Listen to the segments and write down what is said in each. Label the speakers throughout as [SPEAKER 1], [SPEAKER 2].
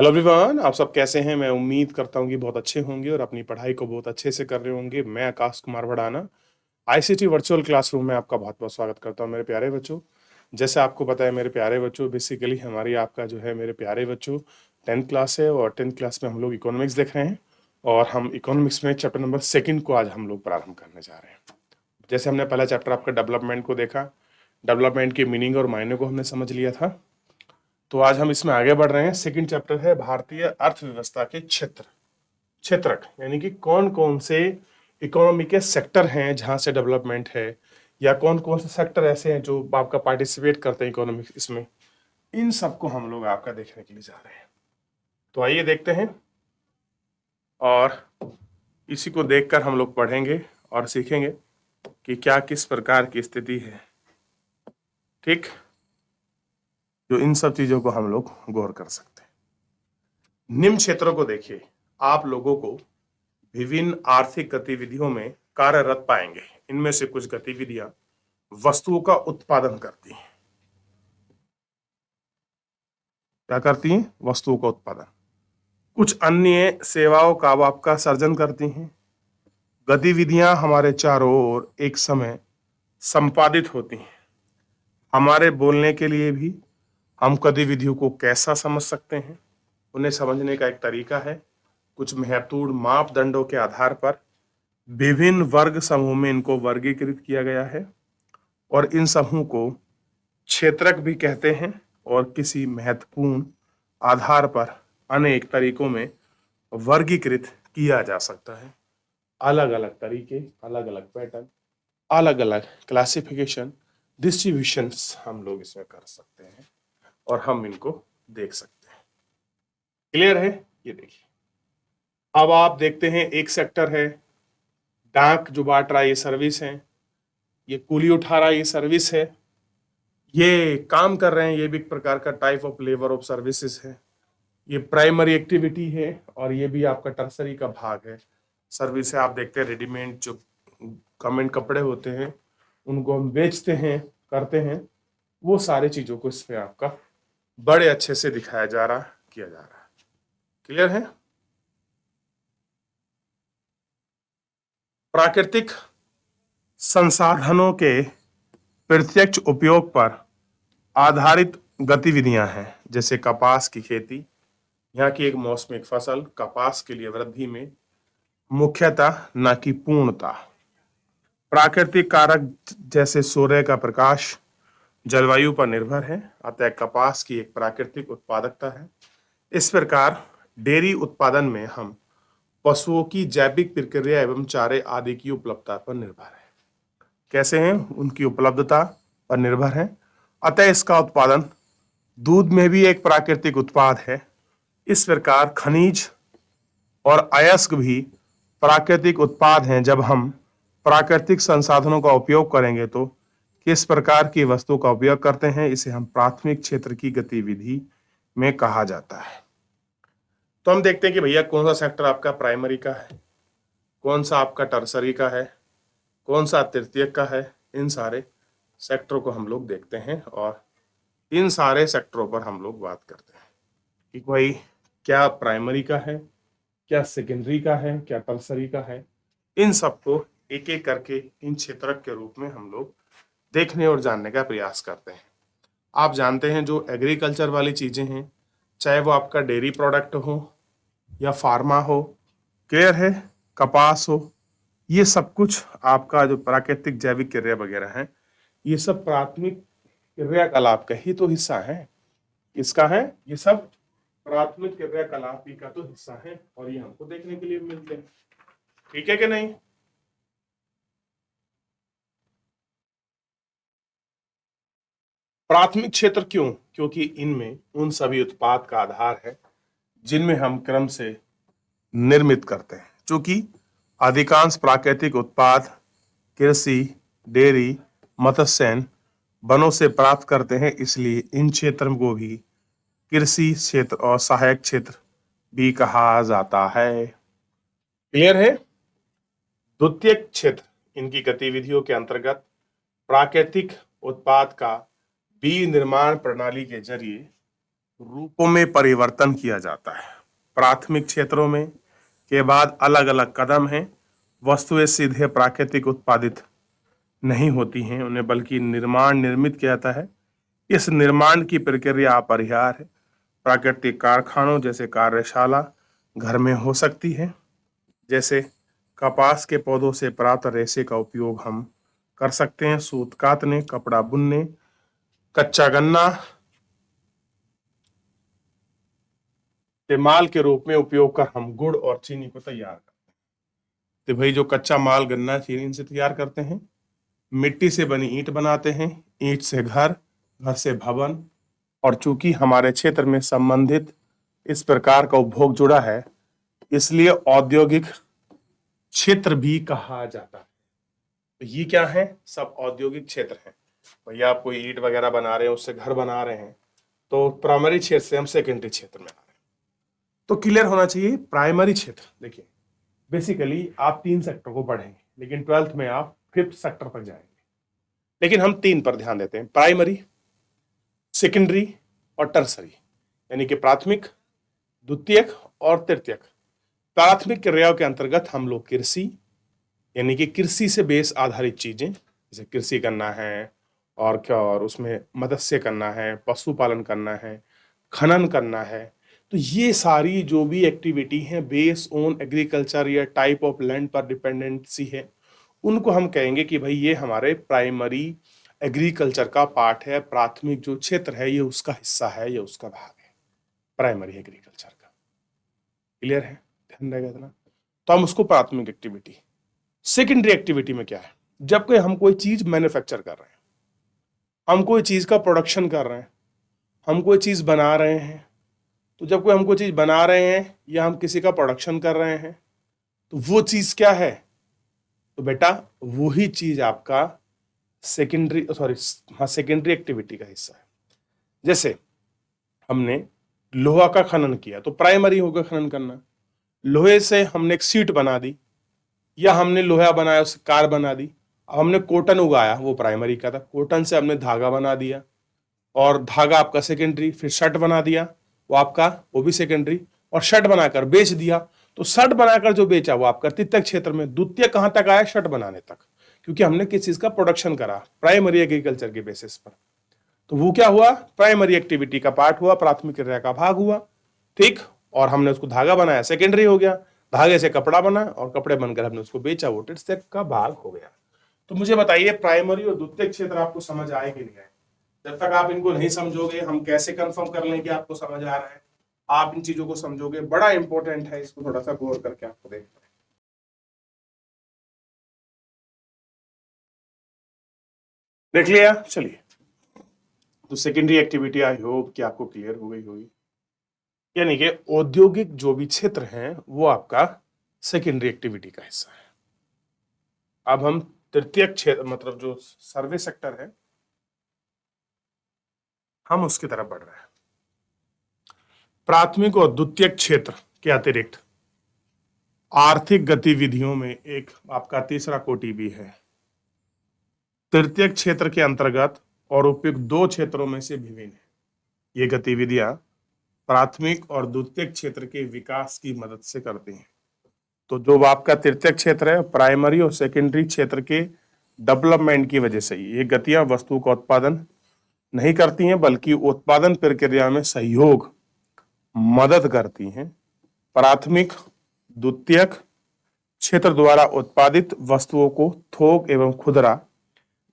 [SPEAKER 1] Hello everyone, आप सब कैसे हैं? मैं उम्मीद करता हूँ कि बहुत अच्छे होंगे और अपनी पढ़ाई को बहुत अच्छे से कर रहे होंगे। मैं Akash Kumar Bhadana ICT virtual classroom में आपका बहुत बहुत स्वागत करता हूँ मेरे प्यारे बच्चों। जैसे आपको पता है मेरे प्यारे बच्चों, बेसिकली हमारी आपका जो है मेरे प्यारे बच्चों 10th क्लास है और 10th क्लास में हम लोग इकोनॉमिक्स देख रहे हैं और हम इकोनॉमिक्स में चैप्टर नंबर 2 को आज हम लोग प्रारंभ करने जा रहे हैं। जैसे हमने पहला चैप्टर आपका डेवलपमेंट को देखा, डेवलपमेंट के मीनिंग और मायने को हमने समझ लिया था। तो आज हम इसमें आगे बढ़ रहे हैं। सेकंड चैप्टर है भारतीय अर्थव्यवस्था के क्षेत्रक, यानी कि कौन कौन से इकोनॉमी के सेक्टर हैं जहां से डेवलपमेंट है, या कौन कौन से सेक्टर ऐसे हैं जो आपका पार्टिसिपेट करते हैं इकोनॉमिक इसमें। इन सबको हम लोग आपका देखने के लिए जा रहे हैं। तो आइए देखते हैं और इसी को देखकर हम लोग पढ़ेंगे और सीखेंगे कि क्या किस प्रकार की स्थिति है। ठीक, जो इन सब चीजों को हम लोग गौर कर सकते हैं। निम्न क्षेत्रों को देखिए, आप लोगों को विभिन्न आर्थिक गतिविधियों में कार्यरत पाएंगे। इनमें से कुछ गतिविधियां वस्तुओं का उत्पादन करती हैं। क्या करती हैं? वस्तुओं का उत्पादन। कुछ अन्य सेवाओं का आपका सर्जन करती हैं। गतिविधियां हमारे चारों ओर एक समय संपादित होती हैं। हमारे बोलने के लिए भी हम गतिविधियों को कैसा समझ सकते हैं, उन्हें समझने का एक तरीका है। कुछ महत्वपूर्ण मापदंडों के आधार पर विभिन्न वर्ग समूह में इनको वर्गीकृत किया गया है और इन समूह को क्षेत्रक भी कहते हैं और किसी महत्वपूर्ण आधार पर अनेक तरीकों में वर्गीकृत किया जा सकता है। अलग अलग तरीके, अलग अलग पैटर्न, अलग अलग क्लासिफिकेशन, डिस्ट्रीब्यूशंस हम लोग इसमें कर सकते हैं और हम इनको देख सकते हैं। क्लियर है? ये देखिए, अब आप देखते हैं एक सेक्टर है डाक जो बांट रहा है, ये सर्विस है। ये कूली उठा रहा है, ये सर्विस है। ये काम कर रहे हैं, ये भी एक प्रकार का type of labour of services है। ये प्राइमरी एक्टिविटी है और ये भी आपका टर्सरी का भाग है। सर्विस है, आप देखते हैं रेडीमेड जो गवर्नमेंट कपड़े होते हैं उनको हम बेचते हैं, करते हैं, वो सारी चीजों को इसमें आपका बड़े अच्छे से दिखाया जा रहा, किया जा रहा है। क्लियर है? प्राकृतिक संसाधनों के प्रत्यक्ष उपयोग पर आधारित गतिविधियां हैं, जैसे कपास की खेती। यहाँ की एक मौसमिक फसल कपास के लिए वृद्धि में मुख्यतः न कि पूर्णता। प्राकृतिक कारक जैसे सूर्य का प्रकाश जलवायु पर निर्भर है, अतः कपास की एक प्राकृतिक उत्पादकता है। इस प्रकार डेयरी उत्पादन में हम पशुओं की जैविक प्रक्रिया एवं चारे आदि की उपलब्धता पर निर्भर है। कैसे हैं? उनकी उपलब्धता पर निर्भर है, अतः इसका उत्पादन। दूध में भी एक प्राकृतिक उत्पाद है। इस प्रकार खनिज और अयस्क भी प्राकृतिक उत्पाद हैं। जब हम प्राकृतिक संसाधनों का उपयोग करेंगे तो किस प्रकार की वस्तु का उपयोग करते हैं, इसे हम प्राथमिक क्षेत्र की गतिविधि में कहा जाता है। तो हम देखते हैं कि भैया कौन सा सेक्टर आपका प्राइमरी का है, कौन सा आपका टर्सरी का है, कौन सा तृतीयक का है। इन सारे सेक्टरों को हम लोग देखते हैं और इन सारे सेक्टरों पर हम लोग बात करते हैं कि भाई क्या प्राइमरी का है, क्या सेकेंडरी का है, क्या टर्सरी का है। इन सबको एक एक करके इन क्षेत्रक के रूप में हम लोग देखने और जानने का प्रयास करते हैं। आप जानते हैं जो एग्रीकल्चर वाली चीजें हैं, चाहे वो आपका डेयरी प्रोडक्ट हो या फार्मा हो, क्लियर है, कपास हो, ये सब कुछ आपका जो प्राकृतिक जैविक क्रिया वगैरह है, ये सब प्राथमिक क्रियाकलाप का ही तो हिस्सा है। इसका है, ये सब प्राथमिक क्रियाकलाप ही का तो हिस्सा है और ये हमको देखने के लिए मिलते हैं। ठीक है कि नहीं? प्राथमिक क्षेत्र क्यों? क्योंकि इनमें उन सभी उत्पाद का आधार है जिनमें हम क्रम से निर्मित करते हैं। क्योंकि अधिकांश प्राकृतिक उत्पाद कृषि, डेयरी, मत्स्यन, वनों से प्राप्त करते हैं, इसलिए इन क्षेत्र को भी कृषि क्षेत्र और सहायक क्षेत्र भी कहा जाता है। क्लियर है? द्वितीयक क्षेत्र इनकी गतिविधियों के अंतर्गत प्राकृतिक उत्पाद का विनिर्माण प्रणाली के जरिए रूपों में परिवर्तन किया जाता है। प्राथमिक क्षेत्रों में के बाद अलग अलग कदम हैं। वस्तुएं सीधे प्राकृतिक उत्पादित नहीं होती हैं, उन्हें बल्कि निर्मित किया जाता है। इस निर्माण की प्रक्रिया अपरिहार्य है। प्राकृतिक कारखानों जैसे कार्यशाला घर में हो सकती है। जैसे कपास के पौधों से प्राप्त रेशे का उपयोग हम कर सकते हैं सूत कातने, कपड़ा बुनने। कच्चा गन्ना के माल के रूप में उपयोग कर हम गुड़ और चीनी को तैयार करते हैं। तो भाई जो कच्चा माल गन्ना चीनी से तैयार करते हैं, मिट्टी से बनी ईंट बनाते हैं, ईंट से घर, घर से भवन। और चूंकि हमारे क्षेत्र में संबंधित इस प्रकार का उपभोग जुड़ा है, इसलिए औद्योगिक क्षेत्र भी कहा जाता है। तो ये क्या है? सब औद्योगिक क्षेत्र है। भैया आप कोई ईंट वगैरह बना रहे हैं, उससे घर बना रहे हैं, तो प्राइमरी क्षेत्र से हम सेकेंडरी क्षेत्र में आ रहे हैं। तो क्लियर होना चाहिए प्राइमरी क्षेत्र। देखिए बेसिकली आप 3 सेक्टर को पढ़ेंगे, लेकिन 12th में आप 5th सेक्टर तक जाएंगे, लेकिन हम 3 पर ध्यान देते हैं, प्राइमरी, सेकेंडरी और टर्सरी, यानी कि प्राथमिक, द्वितीयक और तृतीयक। प्राथमिक क्रियाओं के अंतर्गत हम लोग कृषि, यानी कि कृषि से बेस आधारित चीजें, जैसे कृषि करना है और क्या, और उसमें मत्स्य करना है, पशुपालन करना है, खनन करना है। तो ये सारी जो भी एक्टिविटी है बेस ऑन एग्रीकल्चर या टाइप ऑफ लैंड पर डिपेंडेंसी है, उनको हम कहेंगे कि भाई ये हमारे प्राइमरी एग्रीकल्चर का पार्ट है। प्राथमिक जो क्षेत्र है ये उसका हिस्सा है, ये उसका भाग है प्राइमरी एग्रीकल्चर का। क्लियर है? ध्यान रहेगा इतना। तो हम उसको प्राथमिक एक्टिविटी। सेकेंडरी एक्टिविटी में क्या है? जब कोई हम कोई चीज मैन्युफैक्चर कर रहे हैं, हम कोई चीज का प्रोडक्शन कर रहे हैं, हम कोई चीज बना रहे हैं, तो जब कोई हम कोई चीज बना रहे हैं या हम किसी का प्रोडक्शन कर रहे हैं, तो वो चीज क्या है? तो बेटा वही चीज आपका सेकेंडरी, सॉरी हाँ, सेकेंडरी एक्टिविटी का हिस्सा है। जैसे हमने लोहा का खनन किया तो प्राइमरी होगा खनन करना। लोहे से हमने एक सीट बना दी, या हमने लोहा बनाया उससे कार बना दी। अब हमने कॉटन उगाया, वो प्राइमरी का था। कॉटन से हमने धागा बना दिया, और धागा आपका सेकेंडरी। फिर शर्ट बना दिया, वो आपका, वो भी सेकेंडरी। और शर्ट बनाकर बेच दिया, तो शर्ट बनाकर जो बेचा वो आपका तृतीयक क्षेत्र में। द्वितीय कहां तक आया? शर्ट बनाने तक, क्योंकि हमने किस चीज का प्रोडक्शन करा, प्राइमरी एग्रीकल्चर के बेसिस पर। तो वो क्या हुआ? प्राइमरी एक्टिविटी का पार्ट हुआ, प्राथमिक क्रिया का भाग हुआ। ठीक। और हमने उसको धागा बनाया, सेकेंडरी हो गया। धागे से कपड़ा बना और कपड़े बनकर हमने उसको बेचा, वो तृतीयक का भाग हो गया। तो मुझे बताइए प्राइमरी और द्वितीयक क्षेत्र आपको समझ आए कि नहीं आए? जब तक आप इनको नहीं समझोगे हम कैसे कंफर्म कर लें कि आपको समझ आ रहा है? आप इन चीजों को समझोगे, बड़ा इंपॉर्टेंट है, इसको थोड़ा सा गौर करके आपको देखना है। देख लिया? चलिए, तो सेकेंडरी एक्टिविटी आई होप कि आपको क्लियर हो गई होगी। यानी कि औद्योगिक जो भी क्षेत्र है वो आपका सेकेंडरी एक्टिविटी का हिस्सा है। अब हम तृतीयक क्षेत्र, मतलब जो सर्वे सेक्टर है, हम उसकी तरफ बढ़ रहे हैं। प्राथमिक और द्वितीयक क्षेत्र के अतिरिक्त आर्थिक गतिविधियों में एक आपका तीसरा कोटि भी है। तृतीयक क्षेत्र के अंतर्गत और उपयुक्त 2 क्षेत्रों में से भिन्न है। ये गतिविधियां प्राथमिक और द्वितीयक क्षेत्र के विकास की मदद से करते हैं। तो जो आपका तृतीयक क्षेत्र है, प्राइमरी और सेकेंडरी क्षेत्र के डेवलपमेंट की वजह से ये गतियां वस्तु का उत्पादन नहीं करती हैं, बल्कि उत्पादन प्रक्रिया में सहयोग, मदद करती हैं। प्राथमिक, द्वितीयक क्षेत्र द्वारा उत्पादित वस्तुओं को थोक एवं खुदरा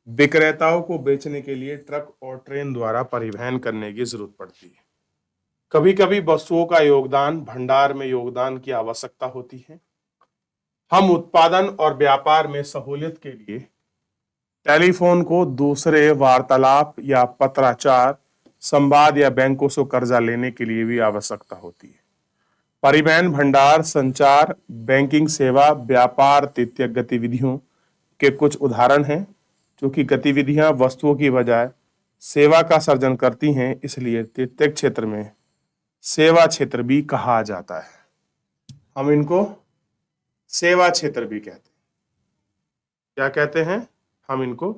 [SPEAKER 1] विक्रेताओं को बेचने के लिए ट्रक और ट्रेन द्वारा परिवहन करने की जरूरत पड़ती है। कभी कभी वस्तुओं का योगदान भंडार में योगदान की आवश्यकता होती है। हम उत्पादन और व्यापार में सहूलियत के लिए टेलीफोन को दूसरे वार्तालाप या पत्राचार, संवाद या बैंकों से कर्जा लेने के लिए भी आवश्यकता होती है। परिवहन, भंडार, संचार, बैंकिंग सेवा, व्यापार तृतीयक गतिविधियों के कुछ उदाहरण हैं। क्योंकि गतिविधियां वस्तुओं की बजाय सेवा का सर्जन करती हैं, इसलिए तृतीयक क्षेत्र में सेवा क्षेत्र भी कहा जाता है। हम इनको सेवा क्षेत्र भी कहते हैं। क्या कहते हैं? हम इनको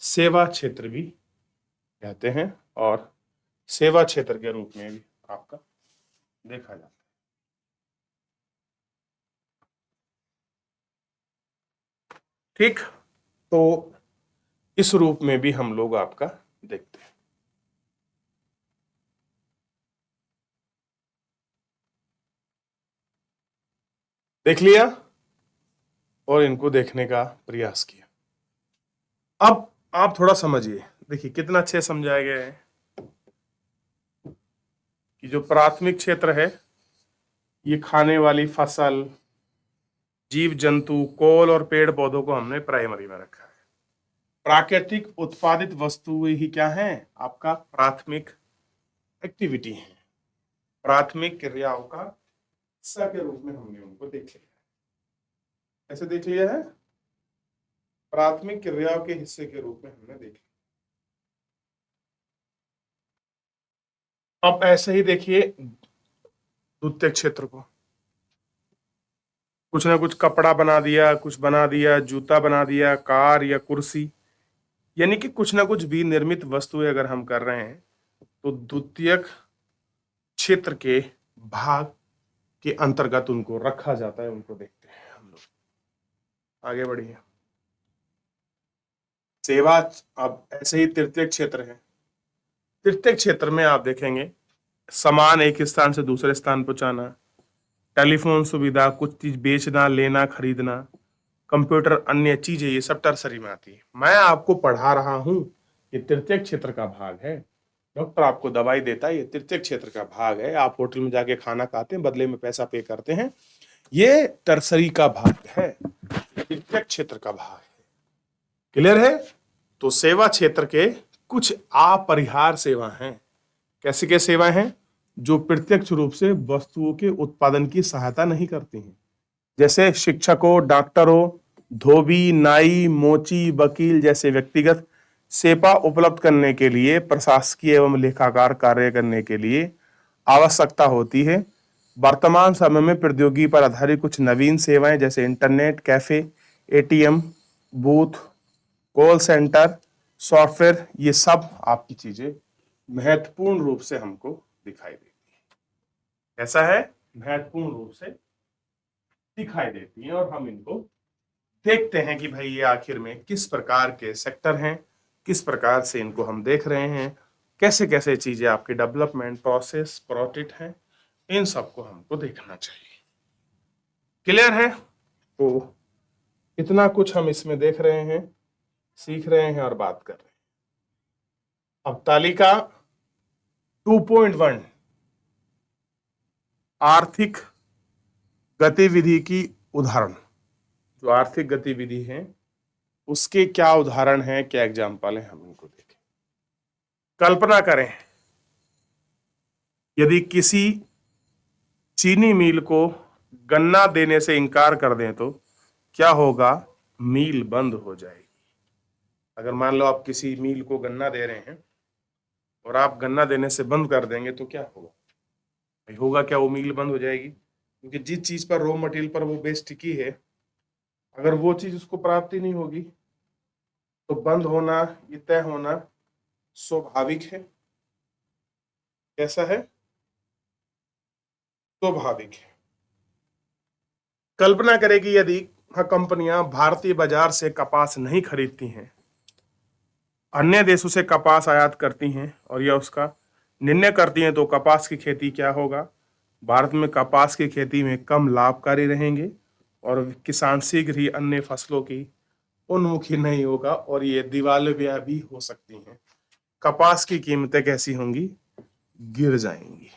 [SPEAKER 1] सेवा क्षेत्र भी कहते हैं। और सेवा क्षेत्र के रूप में भी आपका देखा जाता है। ठीक, तो इस रूप में भी हम लोग आपका देखते हैं। देख लिया और इनको देखने का प्रयास किया। अब आप थोड़ा समझिए, देखिए कितना अच्छे समझाया गया है कि जो प्राथमिक क्षेत्र है ये खाने वाली फसल, जीव जंतु, कोल और पेड़ पौधों को हमने प्राइमरी में रखा है। प्राकृतिक उत्पादित वस्तुएं ही क्या है, आपका प्राथमिक एक्टिविटी है, प्राथमिक क्रियाओं का हिस्सा के रूप में हमने उनको देख लिया है। ऐसे देख लिया है, प्राथमिक क्रियाओं के हिस्से के रूप में हमने देख लिया। अब ऐसे ही देखिए द्वितीय क्षेत्र को, कुछ ना कुछ कपड़ा बना दिया, कुछ बना दिया, जूता बना दिया, कार या कुर्सी, यानी कि कुछ ना कुछ भी निर्मित वस्तुएं अगर हम कर रहे हैं तो द्वितीयक क्षेत्र के भाग के अंतर्गत उनको रखा जाता है। उनको देखते हैं हम लोग, आगे बढ़िए। सेवा, अब ऐसे ही तृतीय क्षेत्र है। तृतीय क्षेत्र में आप देखेंगे सामान एक स्थान से दूसरे स्थान पहुंचाना, टेलीफोन सुविधा, कुछ चीज बेचना, लेना, खरीदना, कंप्यूटर, अन्य चीजें, ये सब टर्सरी में आती है। मैं आपको पढ़ा रहा हूं, ये तृतीय क्षेत्र का भाग है। डॉक्टर आपको दवाई देता है, ये तृतीय क्षेत्र का भाग है। आप होटल में जाके खाना खाते हैं, बदले में पैसा पे करते हैं, ये टर्सरी का भाग है, तृतीय क्षेत्र का भाग है। क्लियर है? तो सेवा क्षेत्र के कुछ अपरिहार्य सेवा हैं। कैसे के सेवा हैं? जो प्रत्यक्ष रूप से वस्तुओं के उत्पादन की सहायता नहीं करती हैं, जैसे शिक्षकों, डॉक्टरों, धोबी, नाई, मोची, वकील जैसे व्यक्तिगत सेवा उपलब्ध करने के लिए प्रशासकीय एवं लेखाकार कार्य करने के लिए आवश्यकता होती है। वर्तमान समय में प्रौद्योगिकी पर आधारित कुछ नवीन सेवाएं जैसे internet cafe, ATM booth, call centre, software, ये सब आपकी चीजें महत्वपूर्ण रूप से हमको दिखाई देती है। ऐसा है, महत्वपूर्ण रूप से दिखाई देती हैं और हम इनको देखते हैं कि भाई ये आखिर में किस प्रकार के सेक्टर हैं, किस प्रकार से इनको हम देख रहे हैं, कैसे कैसे चीजें आपकी डेवलपमेंट प्रोसेस प्रोटिट हैं, इन सबको हमको देखना चाहिए। क्लियर है? तो इतना कुछ हम इसमें देख रहे हैं, सीख रहे हैं और बात कर रहे हैं। अब तालिका 2.1 आर्थिक गतिविधि की उदाहरण, जो आर्थिक गतिविधि है उसके क्या उदाहरण हैं, क्या एग्जाम्पल है, हम इनको देखें। कल्पना करें यदि किसी चीनी मिल को गन्ना देने से इनकार कर दें तो क्या होगा? मिल बंद हो जाएगी। अगर मान लो आप किसी मिल को गन्ना दे रहे हैं और आप गन्ना देने से बंद कर देंगे तो क्या होगा? भाई होगा क्या? वो मिल बंद हो जाएगी, क्योंकि जिस चीज पर, रॉ मटेरियल पर वो बेस टिकी है, अगर वो चीज उसको प्राप्ति नहीं होगी तो बंद होना, ये तय होना स्वाभाविक है। कैसा है? स्वाभाविक है। कल्पना करें कि यदि कंपनियां भारतीय बाजार से कपास नहीं खरीदती हैं, अन्य देशों से कपास आयात करती हैं और यह उसका निर्णय करती हैं, तो कपास की खेती क्या होगा? भारत में कपास की खेती में कम लाभकारी रहेंगे और किसान शीघ्र ही अन्य फसलों की उन्मुखी नहीं होगा और ये दिवालिया भी हो सकती हैं। कपास की कीमतें कैसी होंगी? गिर जाएंगी।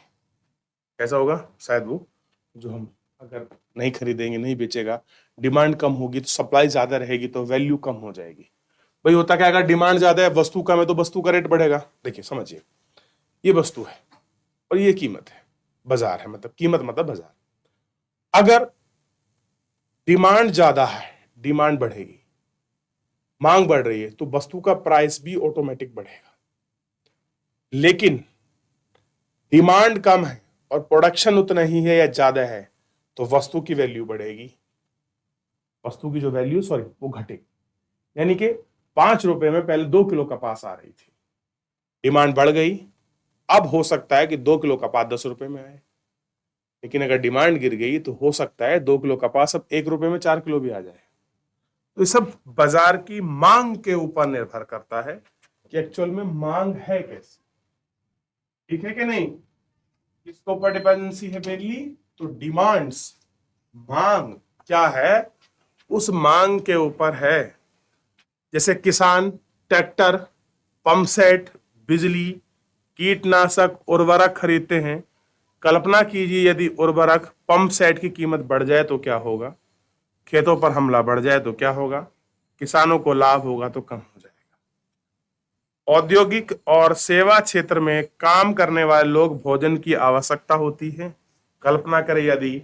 [SPEAKER 1] कैसा होगा? शायद वो जो हम अगर नहीं खरीदेंगे, नहीं बेचेगा, डिमांड कम होगी तो सप्लाई ज्यादा रहेगी तो वैल्यू कम हो जाएगी। भाई होता क्या, अगर डिमांड ज्यादा है, वस्तु कम है, तो वस्तु का रेट बढ़ेगा। देखिए समझिए, ये वस्तु है और ये कीमत है, बाजार है, मतलब कीमत मतलब बाजार। अगर डिमांड ज्यादा है, डिमांड बढ़ेगी, मांग बढ़ रही है, तो वस्तु का प्राइस भी ऑटोमेटिक बढ़ेगा। लेकिन डिमांड कम है और प्रोडक्शन उतना ही है या ज्यादा है, तो वस्तु की वैल्यू बढ़ेगी, वस्तु की जो वैल्यू, सॉरी, वो घटेगी। यानी कि 5 रुपए में पहले 2 किलो कपास आ रही थी, डिमांड बढ़ गई, अब हो सकता है कि 2 किलो कपास 10 रुपए में आए, लेकिन अगर डिमांड गिर गई तो हो सकता है 2 किलो कपास अब 1 रुपए में 4 किलो भी आ जाए। तो ये सब बाजार की मांग के ऊपर निर्भर करता है कि एक्चुअल में मांग है कैसी, ठीक है कि नहीं। किसके ऊपर डिपेंडेंसी है मेनली, तो डिमांड्स, मांग क्या है उस मांग के ऊपर है। जैसे किसान ट्रैक्टर, पंप सेट, बिजली, कीटनाशक, उर्वरक खरीदते हैं। कल्पना कीजिए यदि उर्वरक, पंप सेट की कीमत बढ़ जाए तो क्या होगा, खेतों पर हमला बढ़ जाए तो क्या होगा, किसानों को लाभ होगा तो कम हो जाएगा। औद्योगिक और सेवा क्षेत्र में काम करने वाले लोग भोजन की आवश्यकता होती है। कल्पना करें यदि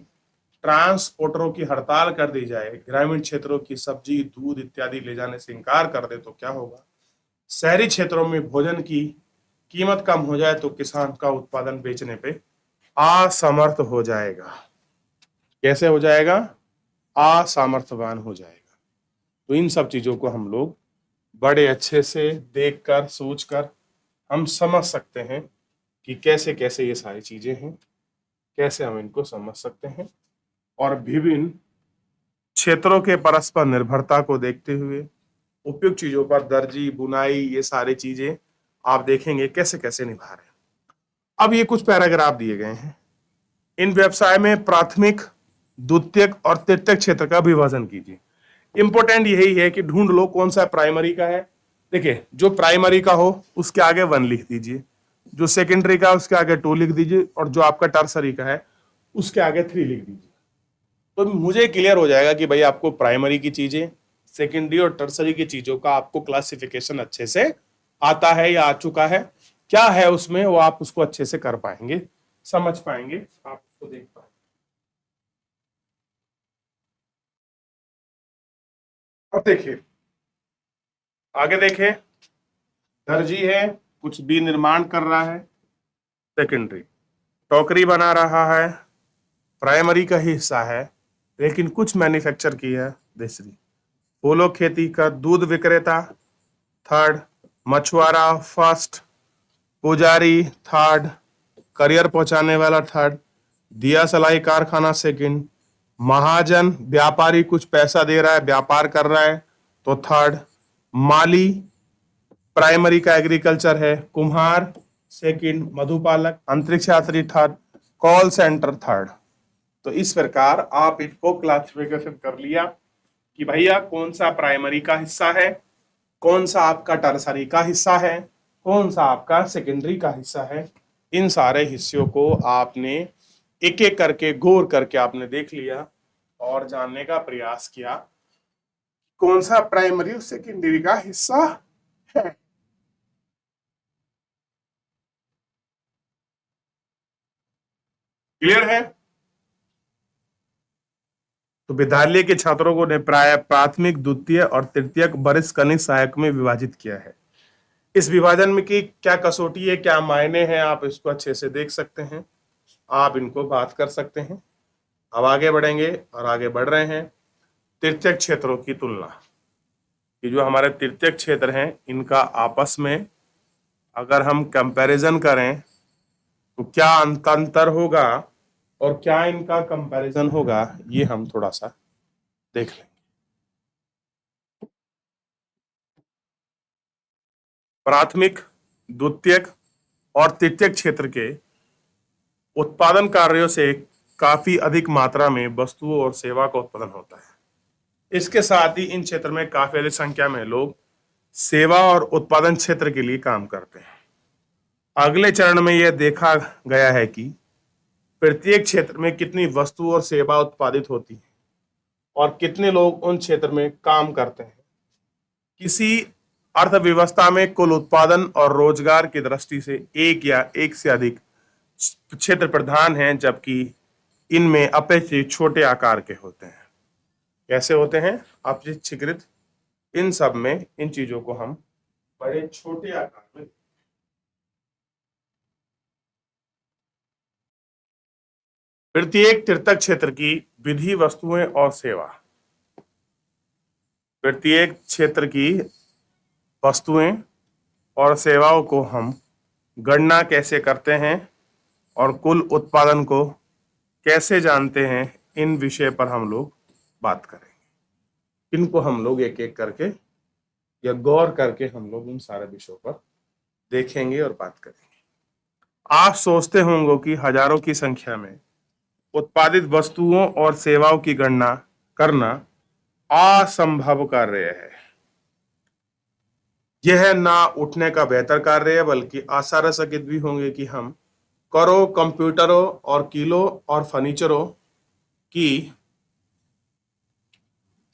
[SPEAKER 1] ट्रांसपोर्टरों की हड़ताल कर दी जाए, ग्रामीण क्षेत्रों की सब्जी, दूध इत्यादि ले जाने से इंकार कर दे तो क्या होगा। शहरी क्षेत्रों में भोजन की कीमत कम हो जाए तो किसान का उत्पादन बेचने पे असमर्थ हो जाएगा। कैसे हो जाएगा, असामर्थ्यवान हो जाएगा। तो इन सब चीजों को हम लोग बड़े अच्छे से देखकर सोचकर हम समझ सकते हैं कि कैसे कैसे ये सारी चीजें हैं, कैसे हम इनको समझ सकते हैं। और विभिन्न क्षेत्रों के परस्पर निर्भरता को देखते हुए उपयुक्त चीजों पर दर्जी, बुनाई, ये सारी चीजें आप देखेंगे कैसे कैसे निभा रहे हैं। अब ये कुछ पैराग्राफ दिए गए हैं। इन व्यवसाय में प्राथमिक, द्वितीयक और तृतीयक क्षेत्र का विभाजन कीजिए। इंपॉर्टेंट यही है कि ढूंढ लो कौन सा प्राइमरी का है। देखिए, जो प्राइमरी का हो उसके आगे 1 लिख दीजिए, जो सेकेंडरी का उसके आगे 2 लिख दीजिए, और जो आपका टर्सरी का है उसके आगे 3 लिख दीजिए। तो मुझे क्लियर हो जाएगा कि भाई आपको प्राइमरी की चीजें, सेकेंडरी और टर्सरी की चीजों का आपको क्लासिफिकेशन अच्छे से आता है या आ चुका है, क्या है उसमें वो आप उसको अच्छे से कर पाएंगे, समझ पाएंगे, आप उसको देख पाएंगे। अब देखिए आगे देखें, दर्जी है, कुछ भी निर्माण कर रहा है, सेकेंडरी। टोकरी बना रहा है, प्राइमरी का ही हिस्सा है, लेकिन कुछ मैन्युफैक्चर की है, तीसरी। फूलों खेती का दूध विक्रेता, थर्ड। मछुआरा, फर्स्ट। पुजारी, थर्ड। करियर पहुंचाने वाला, थर्ड। दिया सलाई कारखाना, सेकंड। महाजन, व्यापारी कुछ पैसा दे रहा है, व्यापार कर रहा है, तो थर्ड। माली, प्राइमरी का एग्रीकल्चर है, कुम्हार सेकंड। मधुपालक, अंतरिक्ष यात्री थर्ड। Call centre third. तो इस प्रकार आप इनको क्लासिफिकेशन कर लिया कि भैया कौन सा प्राइमरी का हिस्सा है, कौन सा आपका टर्सरी का हिस्सा है, कौन सा आपका सेकेंडरी का हिस्सा है। इन सारे हिस्सों को आपने एक एक करके गौर करके आपने देख लिया और जानने का प्रयास किया कौन सा प्राइमरी और सेकेंडरी का हिस्सा है। क्लियर है। तो विद्यालय के छात्रों को ने प्राय प्राथमिक, द्वितीय और तृतीयक, वरिष्ठ, कनिष्ठ, सहायक में विभाजित किया है। इस विभाजन में की क्या कसौटी है, क्या मायने हैं, आप इसको अच्छे से देख सकते हैं, आप इनको बात कर सकते हैं। अब आगे बढ़ेंगे और आगे बढ़ रहे हैं। तृतीयक क्षेत्रों की तुलना, ये जो हमारे तृतीयक क्षेत्र हैं इनका आपस में अगर हम कंपैरिजन करें तो क्या अंतर होगा और क्या इनका कंपैरिजन होगा, ये हम थोड़ा सा देख लेंगे। प्राथमिक, द्वितीयक और तृतीयक क्षेत्र के उत्पादन कार्यों से काफी अधिक मात्रा में वस्तुओं और सेवा का उत्पादन होता है। इसके साथ ही इन क्षेत्र में काफी अधिक संख्या में लोग सेवा और उत्पादन क्षेत्र के लिए काम करते हैं। अगले चरण में यह देखा गया है कि प्रत्येक क्षेत्र में कितनी वस्तु और सेवा उत्पादित होती है और कितने लोग उन क्षेत्र में काम करते हैं। किसी अर्थव्यवस्था में कुल उत्पादन और रोजगार की दृष्टि से एक या एक से अधिक क्षेत्र प्रधान हैं, जबकि इनमें अपेक्षित छोटे आकार के होते हैं। कैसे होते हैं, अपेक्षाकृत, इन सब में इन चीजों को हम बड़े छोटे आकार में। प्रत्येक तृतीयक क्षेत्र की विधि, वस्तुएं और सेवा। प्रत्येक क्षेत्र की वस्तुएं और सेवाओं को हम गणना कैसे करते हैं और कुल उत्पादन को कैसे जानते हैं, इन विषय पर हम लोग बात करेंगे। इनको हम लोग एक एक करके या गौर करके हम लोग उन सारे विषयों पर देखेंगे और बात करेंगे। आप सोचते होंगे कि हजारों की संख्या में उत्पादित वस्तुओं और सेवाओं की गणना करना असंभव कार्य है। यह ना उठने का बेहतर कार्य है, बल्कि आश्चर्यचकित भी होंगे कि हम करोड़ कंप्यूटरों और किलो और फर्नीचरों की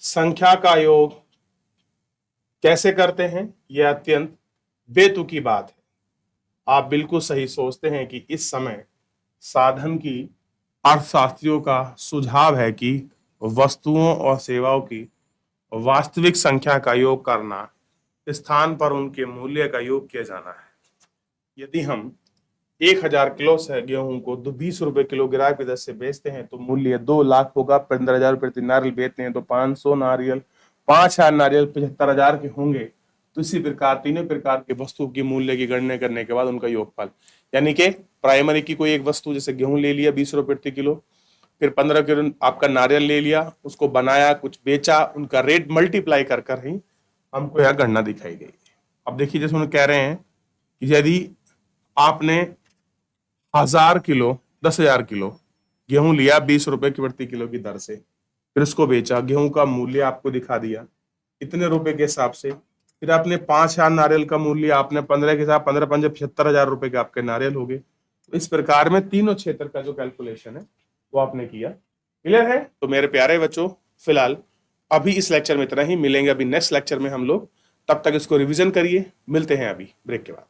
[SPEAKER 1] संख्या का योग कैसे करते हैं। यह अत्यंत बेतुकी बात है। आप बिल्कुल सही सोचते हैं कि इस समय साधन की अर्थशास्त्रियों का सुझाव है कि वस्तुओं और सेवाओं की वास्तविक संख्या का योग करना, स्थान पर उनके मूल्य का योग किया जाना है। यदि हम 1000 किलो से गेहूं को 20 रुपए किलो गिराए की दर से बेचते हैं तो मूल्य 2 लाख होगा। 15,000 रुपए प्रति नारियल बेचते हैं तो 500 नारियल, 5,000 नारियल 75,000 के होंगे। तो इसी प्रकार तीनों प्रकार के वस्तु की मूल्य की गणना करने के बाद उनका योगफल, यानी कि प्राइमरी की कोई एक वस्तु जैसे गेहूं ले लिया 20 रुपए प्रति किलो, फिर 15 किलो आपका नारियल ले लिया, उसको बनाया, कुछ बेचा, उनका रेट मल्टीप्लाई कर कर ही हमको यह गणना दिखाई गई। अब देखिए, जैसे उन्हें कह रहे हैं कि यदि आपने 1000 किलो 10,000 किलो गेहूं लिया 20 रुपए की प्रति किलो की दर से, फिर उसको बेचा, गेहूं का मूल्य आपको दिखा दिया इतने रुपए के हिसाब से, फिर आपने 5,000 नारियल का मूल्य आपने 15 के हिसाब 15 पंजे 75,000 रुपए के आपके नारियल हो गए। तो इस प्रकार में तीनों क्षेत्र का जो कैलकुलेशन है वो आपने किया। क्लियर है? तो मेरे प्यारे बच्चों, फिलहाल अभी इस लेक्चर में इतना ही। मिलेंगे अभी नेक्स्ट लेक्चर में हम लोग, तब तक इसको रिवीजन करिए। मिलते हैं अभी ब्रेक के बाद।